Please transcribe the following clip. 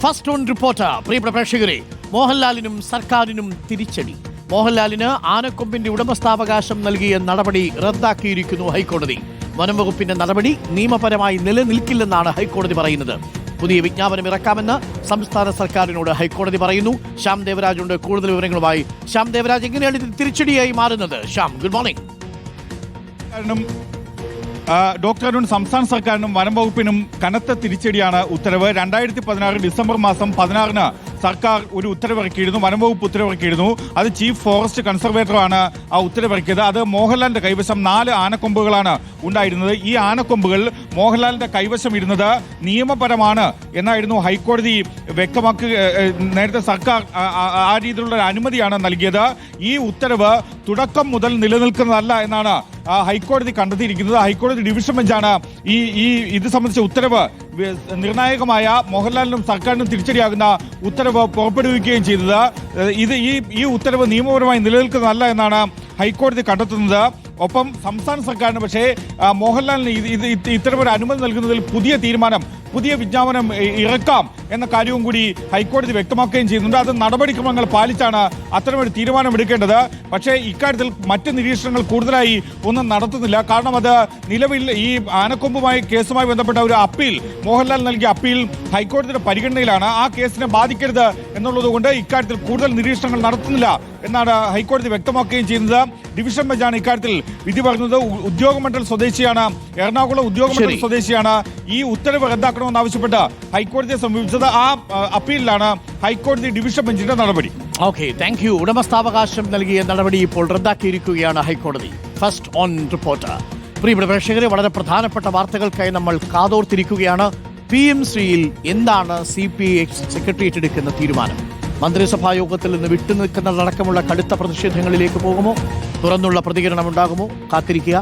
First on reporter. പ്രിയപ്പെട്ട പ്രേക്ഷകരെ, മോഹൻലാലിനും സർക്കാരിനും തിരിച്ചടി. മോഹൻലാലിന് ആനക്കൊമ്പിന്റെ ഉടമസ്ഥാവകാശം നൽകിയ നടപടി റദ്ദാക്കിയിരിക്കുന്നു ഹൈക്കോടതി. വനംവകുപ്പിന്റെ നടപടി നിയമപരമായി നിലനിൽക്കില്ലെന്നാണ് ഹൈക്കോടതി പറയുന്നത്. പുതിയ വിജ്ഞാപനം ഇറക്കാമെന്ന് സംസ്ഥാന സർക്കാരിനോട് ഹൈക്കോടതി പറയുന്നു. ശ്യാം ദേവരാജ് ഉണ്ട് കൂടുതൽ വിവരങ്ങളുമായി. ശ്യാം ദേവരാജ്, എങ്ങനെയാണ് ഇത് തിരിച്ചടിയായി മാറുന്നത്? Shyam, good morning. Doctor Arun, സംസ്ഥാന സർക്കാരിനും വനം വകുപ്പിനും കനത്ത തിരിച്ചടിയാണ് ഉത്തരവ്. 2016 ഡിസംബർ മാസം 16-ന് സർക്കാർ ഒരു ഉത്തരവിറക്കിയിരുന്നു, വനംവകുപ്പ് ഉത്തരവിറക്കിയിരുന്നു. അത് ചീഫ് ഫോറസ്റ്റ് കൺസർവേറ്ററാണ് ആ ഉത്തരവിറക്കിയത്. അത് മോഹൻലാലിന്റെ കൈവശം 4 ആനക്കൊമ്പുകളാണ് ഉണ്ടായിരുന്നത്. ഈ ആനക്കൊമ്പുകൾ മോഹൻലാലിന്റെ കൈവശം ഇരുന്നത് നിയമപരമാണ് എന്നായിരുന്നു ഹൈക്കോടതി വ്യക്തമാക്കി. നേരത്തെ സർക്കാർ ആ രീതിയിലുള്ള അനുമതിയാണ് നൽകിയത്. ഈ ഉത്തരവ് തുടക്കം മുതൽ നിലനിൽക്കുന്നതല്ല എന്നാണ് ഹൈക്കോടതി കണ്ടെത്തിയിരിക്കുന്നത്. ഹൈക്കോടതി ഡിവിഷൻ ബെഞ്ചാണ് ഇത് സംബന്ധിച്ച ഉത്തരവ്, നിർണായകമായ മോഹൻലാലിനും സർക്കാരിനും തിരിച്ചടിയാകുന്ന ഉത്തരവ് പുറപ്പെടുവിക്കുകയും ചെയ്തത്. ഈ ഉത്തരവ് നിയമപരമായി നിലനിൽക്കുന്നതല്ല എന്നാണ് ഹൈക്കോടതി കണ്ടെത്തുന്നത്. ഒപ്പം സംസ്ഥാന സർക്കാരിന് പക്ഷേ മോഹൻലാലിന് ഇത്തരമൊരു അനുമതി നൽകുന്നതിൽ പുതിയ വിജ്ഞാപനം ഇറക്കാം എന്ന കാര്യവും കൂടി ഹൈക്കോടതി വ്യക്തമാക്കുകയും ചെയ്യുന്നുണ്ട്. അത് നടപടിക്രമങ്ങൾ പാലിച്ചാണ് അത്തരമൊരു തീരുമാനമെടുക്കേണ്ടത്. പക്ഷേ ഇക്കാര്യത്തിൽ മറ്റ് നിരീക്ഷണങ്ങൾ കൂടുതലായി ഒന്നും നടത്തുന്നില്ല. കാരണം അത് നിലവിൽ ഈ ആനക്കൊമ്പുമായി കേസുമായി ബന്ധപ്പെട്ട ഒരു അപ്പീൽ, മോഹൻലാൽ നൽകിയ അപ്പീൽ ഹൈക്കോടതിയുടെ പരിഗണനയിലാണ്. ആ കേസിനെ ബാധിക്കരുത് എന്നുള്ളതുകൊണ്ട് ഇക്കാര്യത്തിൽ കൂടുതൽ നിരീക്ഷണങ്ങൾ നടത്തുന്നില്ല എന്നാണ് ഹൈക്കോടതി വ്യക്തമാക്കുകയും ചെയ്യുന്നത്. ഡിവിഷൻ ബെഞ്ചാണ് ഇക്കാര്യത്തിൽ വിധി പറഞ്ഞത്. ഉദ്യോഗമണ്ഡൽ സ്വദേശിയാണ്, എറണാകുളം ഉദ്യോഗമണ്ഡൽ സ്വദേശിയാണ് ഈ ഉത്തരവ് റദ്ദാക്കണമെന്നാവശ്യപ്പെട്ട് ഹൈക്കോടതിയെ സമീപിച്ചത്. ആ അപ്പീലിലാണ് ഹൈക്കോടതി ഡിവിഷൻ ബെഞ്ചിന്റെ നടപടി. Okay, thank you. ഉടമസ്ഥാവകാശം നൽകിയ നടപടി ഇപ്പോൾ റദ്ദാക്കിയിരിക്കുകയാണ് ഹൈക്കോടതി. First on reporter. പ്രിയപ്പെട്ട പ്രേക്ഷകരെ, വളരെ പ്രധാനപ്പെട്ട വാർത്തകൾക്കായി നമ്മൾ കാതോർത്തിരിക്കുകയാണ്. PMCയിൽ എന്താണ് CPI സെക്രട്ടേറിയറ്റ് എടുക്കുന്ന തീരുമാനം? മന്ത്രിസഭാ യോഗത്തിൽ നിന്ന് വിട്ടുനിൽക്കുന്നതടക്കമുള്ള കടുത്ത പ്രതിഷേധങ്ങളിലേക്ക് പോകുമോ? തുറന്നുള്ള പ്രതികരണം ഉണ്ടാകുമോ? കാത്തിരിക്കുക.